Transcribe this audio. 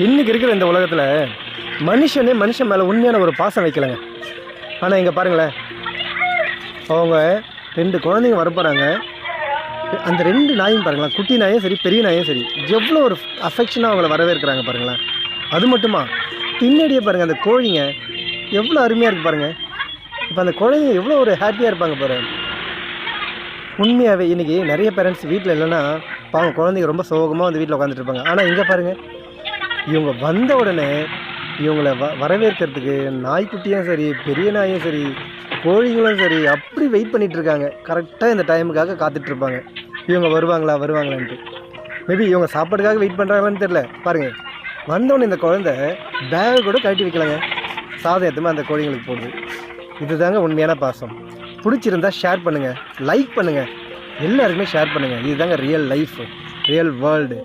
இன்றைக்கி இருக்கிற இந்த உலகத்தில் மனுஷன் மேலே உண்மையான ஒரு பாசம் வைக்கலைங்க. ஆனால் இங்கே பாருங்களேன், அவங்க 2 குழந்தைங்க வரப்போகிறாங்க. அந்த 2 நாயும் பாருங்களேன், குட்டி நாயும் சரி பெரிய நாயும் சரி, எவ்வளோ ஒரு அஃபெக்ஷனாக அவங்கள வரவேற்கிறாங்க பாருங்களேன். அது மட்டுமா பின்னாடியே பாருங்கள் அந்த கோழிங்க எவ்வளோ அருமையாக இருக்குது பாருங்கள். இப்போ அந்த குழந்தைங்க எவ்வளோ ஒரு ஹாப்பியாக இருப்பாங்க பாரு. உண்மையாகவே இன்றைக்கி நிறைய பேரண்ட்ஸ் வீட்டில் இல்லைன்னா பாவம் குழந்தைங்க ரொம்ப சோகமாக வந்து வீட்டில் உட்காந்துட்டு இருப்பாங்க. ஆனால் இங்கே பாருங்கள், இவங்க வந்த உடனே இவங்களை வரவேற்கிறதுக்கு நாய்க்குட்டியும் சரி பெரிய நாயும் சரி கோழிங்களும் சரி அப்படி வெயிட் பண்ணிகிட்டு இருக்காங்க. கரெக்டாக இந்த டைமுக்காக காத்துட்ருப்பாங்க, இவங்க வருவாங்களான்ட்டு. மேபி இவங்க சாப்பாடுக்காக வெயிட் பண்ணுறாங்களான்னு தெரில. பாருங்கள், வந்தோடனே இந்த குழந்தை பேகை கூட கழட்டி வைக்கலாங்க, சாதம் எத்தமாக அந்த கோழிங்களுக்கு போடுது. இதுதாங்க உண்மையான பாசம். பிடிச்சிருந்தா ஷேர் பண்ணுங்கள், லைக் பண்ணுங்கள், எல்லாருக்குமே ஷேர் பண்ணுங்கள். இதுதாங்க ரியல் லைஃப், ரியல் வேர்ல்டு.